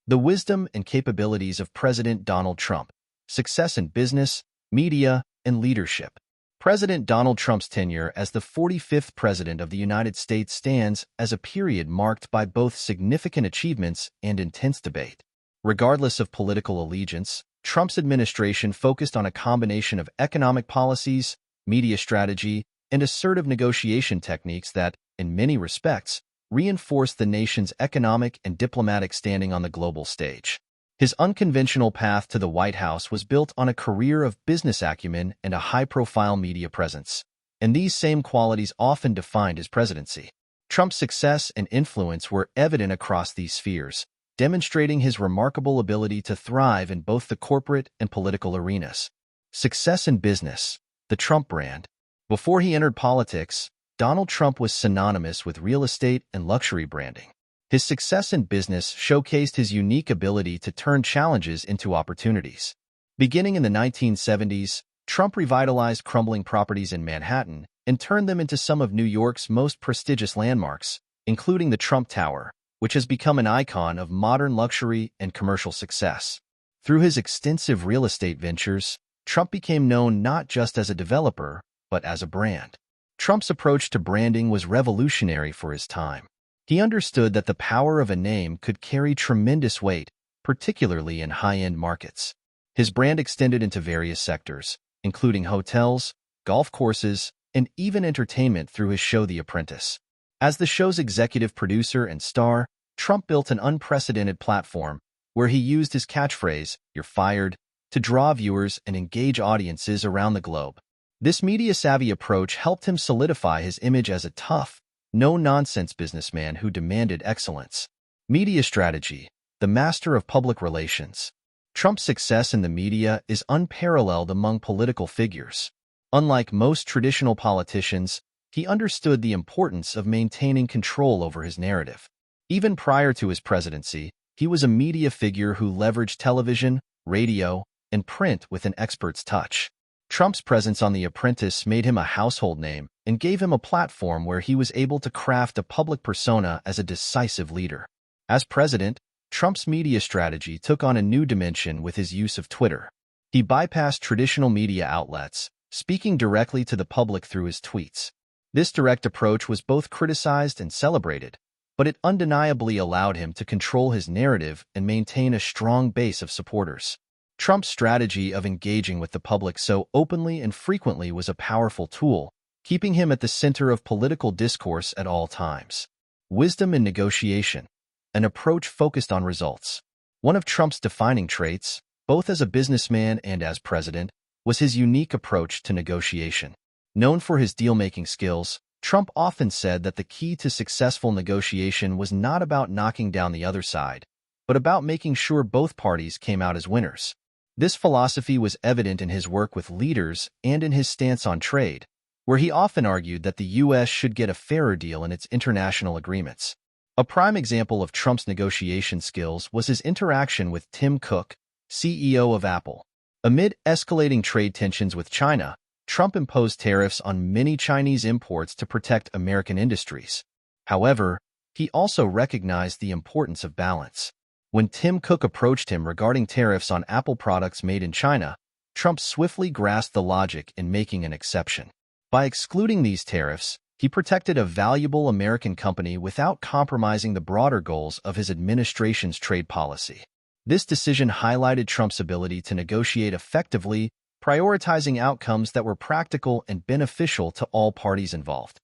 The wisdom and capabilities of President Donald Trump. Success in business, media, and leadership. President Donald Trump's tenure as the 45th President of the United States stands as a period marked by both significant achievements and intense debate. Regardless of political allegiance, Trump's administration focused on a combination of economic policies, media strategy, and assertive negotiation techniques that, in many respects, reinforced the nation's economic and diplomatic standing on the global stage. His unconventional path to the White House was built on a career of business acumen and a high-profile media presence, and these same qualities often defined his presidency. Trump's success and influence were evident across these spheres, demonstrating his remarkable ability to thrive in both the corporate and political arenas. Success in business. The Trump brand. Before he entered politics, Donald Trump was synonymous with real estate and luxury branding. His success in business showcased his unique ability to turn challenges into opportunities. Beginning in the 1970s, Trump revitalized crumbling properties in Manhattan and turned them into some of New York's most prestigious landmarks, including the Trump Tower, which has become an icon of modern luxury and commercial success. Through his extensive real estate ventures, Trump became known not just as a developer, but as a brand. Trump's approach to branding was revolutionary for his time. He understood that the power of a name could carry tremendous weight, particularly in high-end markets. His brand extended into various sectors, including hotels, golf courses, and even entertainment through his show The Apprentice. As the show's executive producer and star, Trump built an unprecedented platform where he used his catchphrase, "You're fired," to draw viewers and engage audiences around the globe. This media-savvy approach helped him solidify his image as a tough, no-nonsense businessman who demanded excellence. Media strategy. The master of public relations. Trump's success in the media is unparalleled among political figures. Unlike most traditional politicians, he understood the importance of maintaining control over his narrative. Even prior to his presidency, he was a media figure who leveraged television, radio, and print with an expert's touch. Trump's presence on The Apprentice made him a household name and gave him a platform where he was able to craft a public persona as a decisive leader. As president, Trump's media strategy took on a new dimension with his use of Twitter. He bypassed traditional media outlets, speaking directly to the public through his tweets. This direct approach was both criticized and celebrated, but it undeniably allowed him to control his narrative and maintain a strong base of supporters. Trump's strategy of engaging with the public so openly and frequently was a powerful tool, keeping him at the center of political discourse at all times. Wisdom in negotiation. An approach focused on results. One of Trump's defining traits, both as a businessman and as president, was his unique approach to negotiation. Known for his deal-making skills, Trump often said that the key to successful negotiation was not about knocking down the other side, but about making sure both parties came out as winners. This philosophy was evident in his work with leaders and in his stance on trade, where he often argued that the U.S. should get a fairer deal in its international agreements. A prime example of Trump's negotiation skills was his interaction with Tim Cook, CEO of Apple. Amid escalating trade tensions with China, Trump imposed tariffs on many Chinese imports to protect American industries. However, he also recognized the importance of balance. When Tim Cook approached him regarding tariffs on Apple products made in China, Trump swiftly grasped the logic in making an exception. By excluding these tariffs, he protected a valuable American company without compromising the broader goals of his administration's trade policy. This decision highlighted Trump's ability to negotiate effectively, prioritizing outcomes that were practical and beneficial to all parties involved.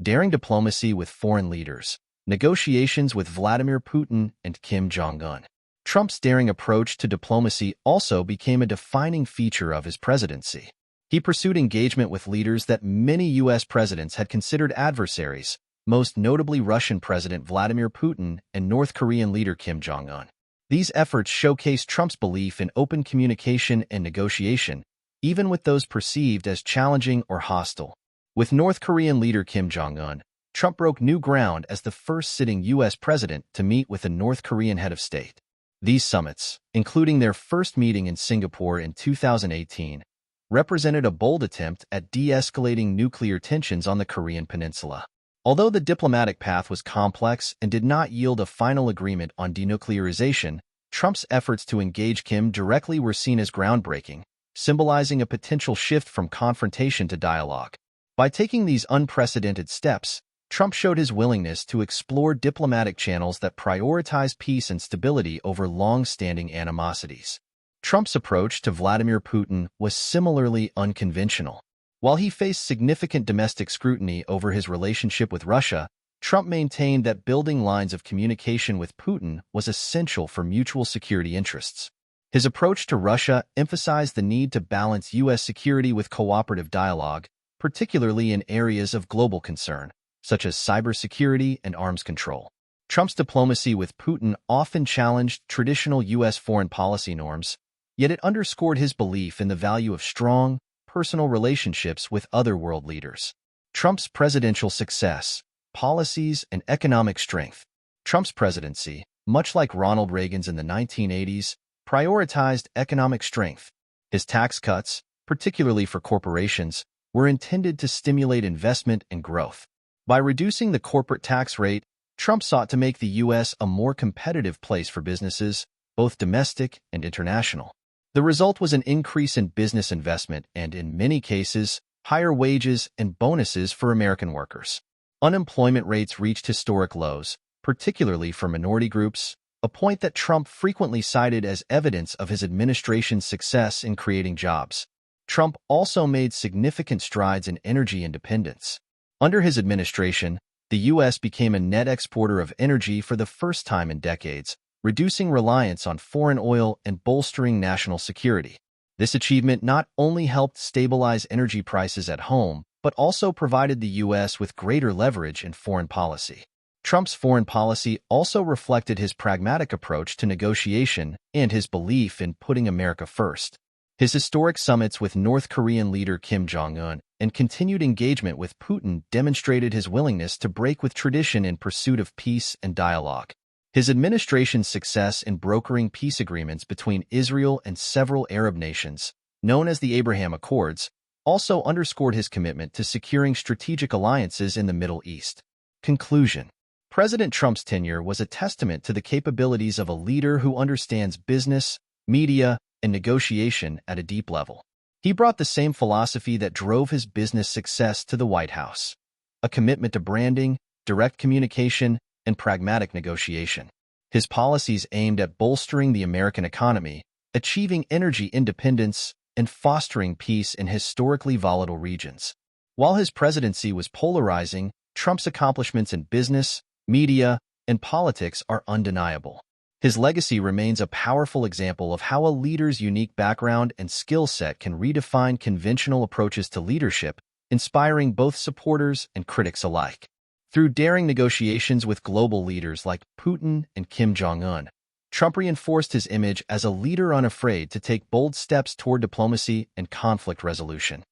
Daring diplomacy with foreign leaders. Negotiations with Vladimir Putin and Kim Jong-un. Trump's daring approach to diplomacy also became a defining feature of his presidency. He pursued engagement with leaders that many U.S. presidents had considered adversaries, most notably Russian President Vladimir Putin and North Korean leader Kim Jong-un. These efforts showcased Trump's belief in open communication and negotiation, even with those perceived as challenging or hostile. With North Korean leader Kim Jong-un, Trump broke new ground as the first sitting U.S. president to meet with a North Korean head of state. These summits, including their first meeting in Singapore in 2018, represented a bold attempt at de-escalating nuclear tensions on the Korean peninsula. Although the diplomatic path was complex and did not yield a final agreement on denuclearization, Trump's efforts to engage Kim directly were seen as groundbreaking, symbolizing a potential shift from confrontation to dialogue. By taking these unprecedented steps, Trump showed his willingness to explore diplomatic channels that prioritize peace and stability over long-standing animosities. Trump's approach to Vladimir Putin was similarly unconventional. While he faced significant domestic scrutiny over his relationship with Russia, Trump maintained that building lines of communication with Putin was essential for mutual security interests. His approach to Russia emphasized the need to balance U.S. security with cooperative dialogue, particularly in areas of global concern, such as cybersecurity and arms control. Trump's diplomacy with Putin often challenged traditional U.S. foreign policy norms, yet it underscored his belief in the value of strong, personal relationships with other world leaders. Trump's presidential success, policies, and economic strength. Trump's presidency, much like Ronald Reagan's in the 1980s, prioritized economic strength. His tax cuts, particularly for corporations, were intended to stimulate investment and growth. By reducing the corporate tax rate, Trump sought to make the U.S. a more competitive place for businesses, both domestic and international. The result was an increase in business investment and, in many cases, higher wages and bonuses for American workers. Unemployment rates reached historic lows, particularly for minority groups, a point that Trump frequently cited as evidence of his administration's success in creating jobs. Trump also made significant strides in energy independence. Under his administration, the U.S. became a net exporter of energy for the first time in decades, reducing reliance on foreign oil and bolstering national security. This achievement not only helped stabilize energy prices at home, but also provided the U.S. with greater leverage in foreign policy. Trump's foreign policy also reflected his pragmatic approach to negotiation and his belief in putting America first. His historic summits with North Korean leader Kim Jong-un and continued engagement with Putin demonstrated his willingness to break with tradition in pursuit of peace and dialogue. His administration's success in brokering peace agreements between Israel and several Arab nations, known as the Abraham Accords, also underscored his commitment to securing strategic alliances in the Middle East. Conclusion. President Trump's tenure was a testament to the capabilities of a leader who understands business, media, and negotiation at a deep level. He brought the same philosophy that drove his business success to the White House: a commitment to branding, direct communication, and pragmatic negotiation. His policies aimed at bolstering the American economy, achieving energy independence, and fostering peace in historically volatile regions. While his presidency was polarizing, Trump's accomplishments in business, media, and politics are undeniable. His legacy remains a powerful example of how a leader's unique background and skill set can redefine conventional approaches to leadership, inspiring both supporters and critics alike. Through daring negotiations with global leaders like Putin and Kim Jong-un, Trump reinforced his image as a leader unafraid to take bold steps toward diplomacy and conflict resolution.